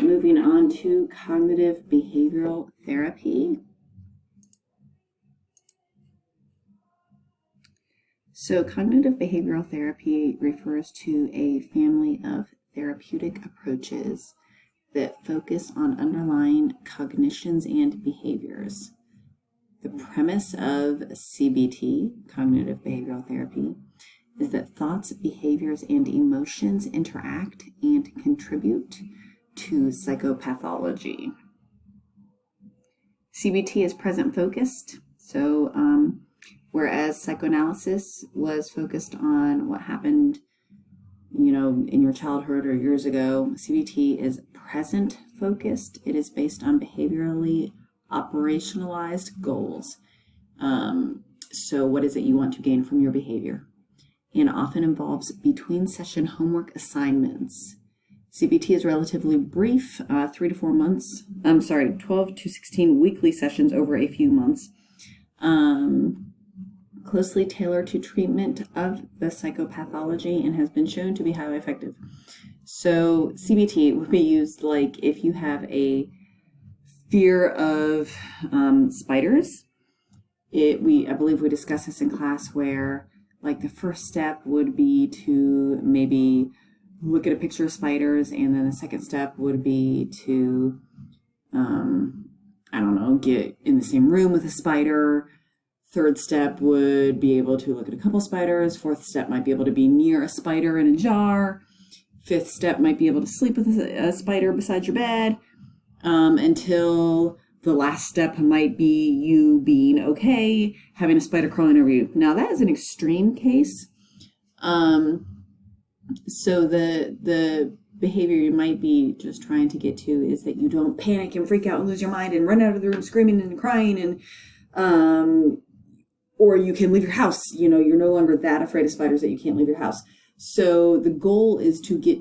moving on to cognitive behavioral therapy. So cognitive behavioral therapy refers to a family of therapeutic approaches that focus on underlying cognitions and behaviors. The premise of CBT, cognitive behavioral therapy, is that thoughts, behaviors, and emotions interact and contribute to psychopathology. CBT is present focused, so whereas psychoanalysis was focused on what happened, in your childhood or years ago, CBT is present focused. It is based on behaviorally operationalized goals. So what is it you want to gain from your behavior? And often involves between session homework assignments. CBT is relatively brief, 12 to 16 weekly sessions over a few months. Closely tailored to treatment of the psychopathology and has been shown to be highly effective. So CBT would be used like if you have a fear of spiders. I believe we discussed this in class where like the first step would be to maybe look at a picture of spiders, and then the second step would be to, get in the same room with a spider. Third step would be able to look at a couple spiders. Fourth step might be able to be near a spider in a jar. Fifth step might be able to sleep with a spider beside your bed, until the last step might be you being okay, having a spider crawling over you. Now that is an extreme case. So the behavior you might be just trying to get to is that you don't panic and freak out and lose your mind and run out of the room screaming and crying, and or you can leave your house. You're no longer that afraid of spiders that you can't leave your house. So the goal is to get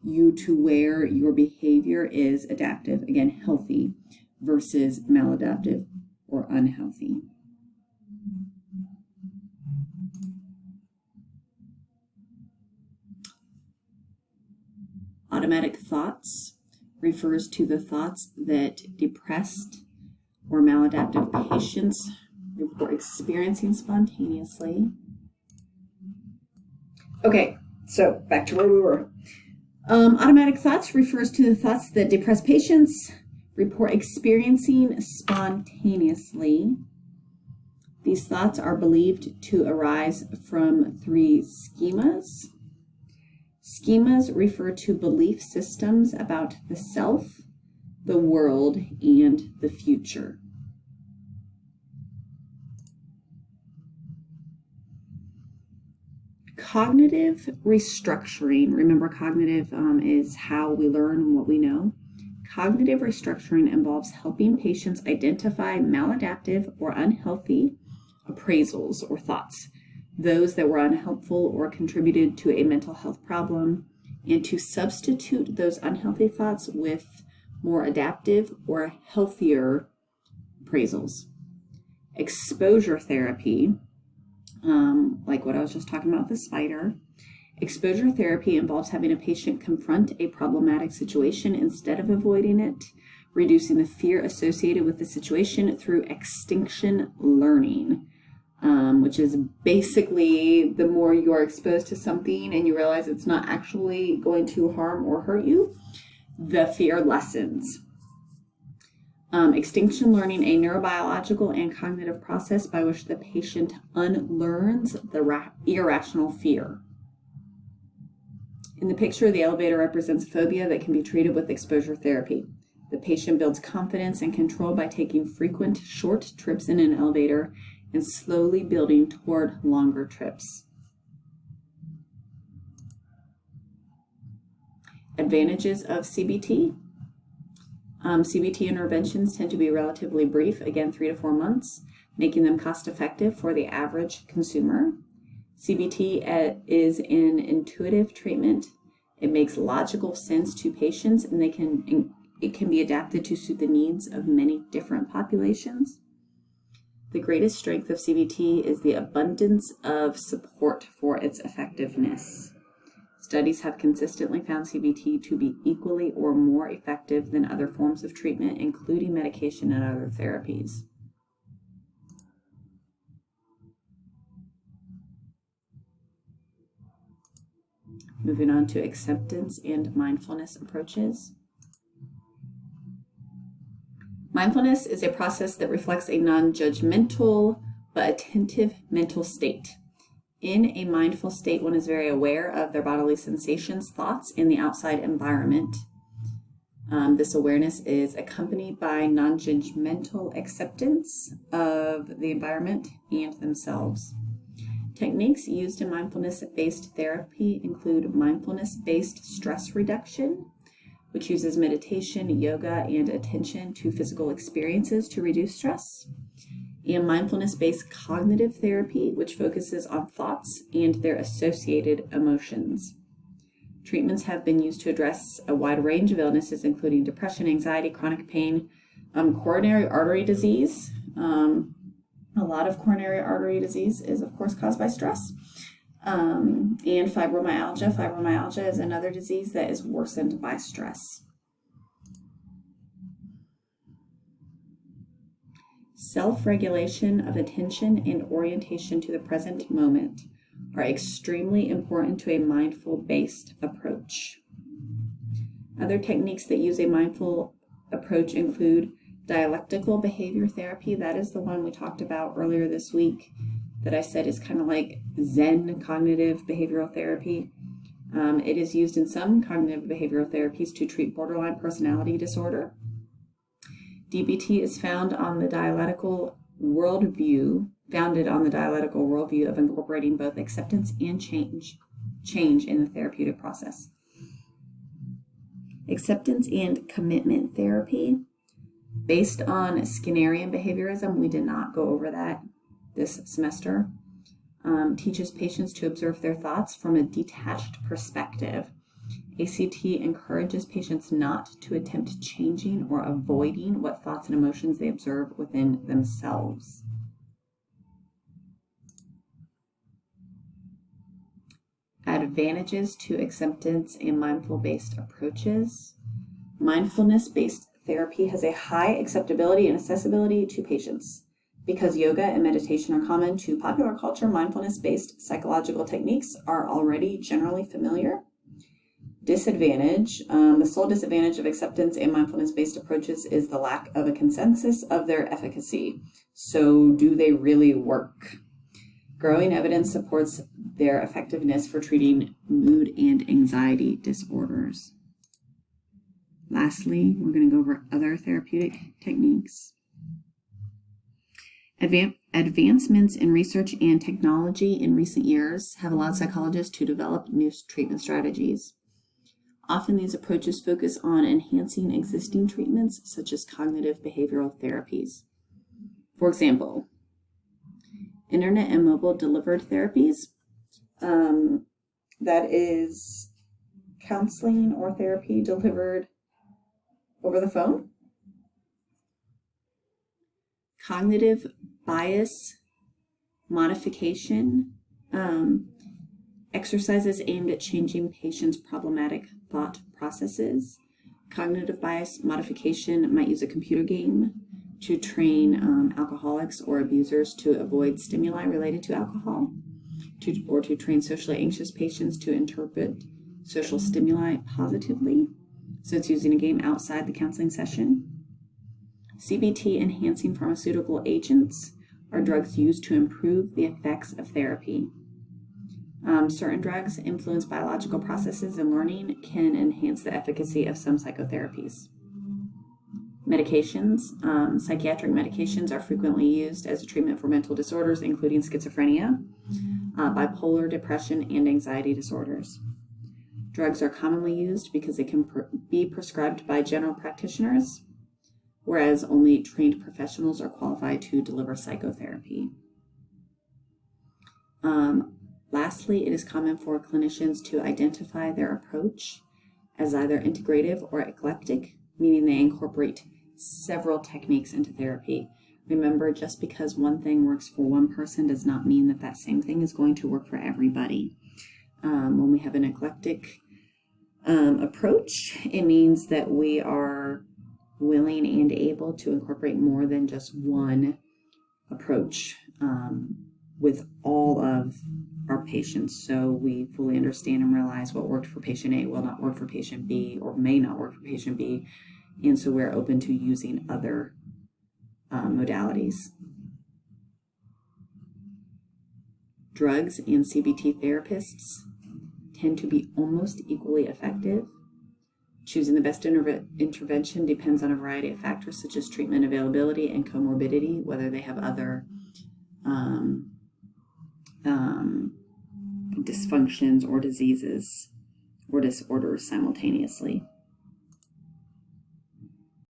you to where your behavior is adaptive, again, healthy, versus maladaptive or unhealthy. Automatic thoughts refers to the thoughts that depressed or maladaptive patients report experiencing spontaneously. Okay, so back to where we were. Automatic thoughts refers to the thoughts that depressed patients report experiencing spontaneously. These thoughts are believed to arise from three schemas. Schemas refer to belief systems about the self, the world, and the future. Cognitive restructuring, remember cognitive is how we learn what we know. Cognitive restructuring involves helping patients identify maladaptive or unhealthy appraisals or thoughts, those that were unhelpful or contributed to a mental health problem, and to substitute those unhealthy thoughts with more adaptive or healthier appraisals. Exposure therapy, like what I was just talking about with the spider. Exposure therapy involves having a patient confront a problematic situation instead of avoiding it, reducing the fear associated with the situation through extinction learning, which is basically the more you're exposed to something and you realize it's not actually going to harm or hurt you, the fear lessens. Extinction learning, a neurobiological and cognitive process by which the patient unlearns the irrational fear. In the picture, the elevator represents phobia that can be treated with exposure therapy. The patient builds confidence and control by taking frequent short trips in an elevator and slowly building toward longer trips. Advantages of CBT. CBT interventions tend to be relatively brief, again, 3 to 4 months, making them cost-effective for the average consumer. CBT is an intuitive treatment. It makes logical sense to patients, and it can be adapted to suit the needs of many different populations. The greatest strength of CBT is the abundance of support for its effectiveness. Let's Studies have consistently found CBT to be equally or more effective than other forms of treatment, including medication and other therapies. Moving on to acceptance and mindfulness approaches. Mindfulness is a process that reflects a non-judgmental but attentive mental state. In a mindful state, one is very aware of their bodily sensations, thoughts, and the outside environment. This awareness is accompanied by non-judgmental acceptance of the environment and themselves. Techniques used in mindfulness-based therapy include mindfulness-based stress reduction, which uses meditation, yoga, and attention to physical experiences to reduce stress, and mindfulness-based cognitive therapy, which focuses on thoughts and their associated emotions. Treatments have been used to address a wide range of illnesses, including depression, anxiety, chronic pain, coronary artery disease. A lot of coronary artery disease is, of course, caused by stress. And fibromyalgia. Fibromyalgia is another disease that is worsened by stress. Self-regulation of attention and orientation to the present moment are extremely important to a mindful-based approach. Other techniques that use a mindful approach include dialectical behavior therapy. That is the one we talked about earlier this week that I said is kind of like Zen cognitive behavioral therapy. It is used in some cognitive behavioral therapies to treat borderline personality disorder. DBT is founded on the dialectical worldview of incorporating both acceptance and change in the therapeutic process. Acceptance and commitment therapy, based on Skinnerian behaviorism, we did not go over that this semester, teaches patients to observe their thoughts from a detached perspective. ACT encourages patients not to attempt changing or avoiding what thoughts and emotions they observe within themselves. Advantages to acceptance and mindful-based approaches. Mindfulness-based therapy has a high acceptability and accessibility to patients. Because yoga and meditation are common to popular culture, mindfulness-based psychological techniques are already generally familiar. Disadvantage. The sole disadvantage of acceptance and mindfulness-based approaches is the lack of a consensus of their efficacy. So, do they really work? Growing evidence supports their effectiveness for treating mood and anxiety disorders. Lastly, we're going to go over other therapeutic techniques. Advancements in research and technology in recent years have allowed psychologists to develop new treatment strategies. Often these approaches focus on enhancing existing treatments, such as cognitive behavioral therapies. For example, internet and mobile delivered therapies, that is counseling or therapy delivered over the phone. Cognitive bias modification, exercises aimed at changing patients' problematic thought processes. Cognitive bias modification might use a computer game to train alcoholics or abusers to avoid stimuli related to alcohol, or to train socially anxious patients to interpret social stimuli positively. So it's using a game outside the counseling session. CBT enhancing pharmaceutical agents are drugs used to improve the effects of therapy. Certain drugs influence biological processes and learning can enhance the efficacy of some psychotherapies. Medications. Psychiatric medications are frequently used as a treatment for mental disorders, including schizophrenia, bipolar depression, and anxiety disorders. Drugs are commonly used because they can be prescribed by general practitioners, whereas only trained professionals are qualified to deliver psychotherapy. Lastly, it is common for clinicians to identify their approach as either integrative or eclectic, meaning they incorporate several techniques into therapy. Remember, just because one thing works for one person does not mean that that same thing is going to work for everybody. When we have an eclectic approach, it means that we are willing and able to incorporate more than just one approach with all of our patients. So we fully understand and realize what worked for patient A will not work for patient B, or may not work for patient B. And so we're open to using other modalities. Drugs and CBT therapists tend to be almost equally effective. Choosing the best intervention depends on a variety of factors such as treatment availability and comorbidity, whether they have other dysfunctions or diseases or disorders simultaneously.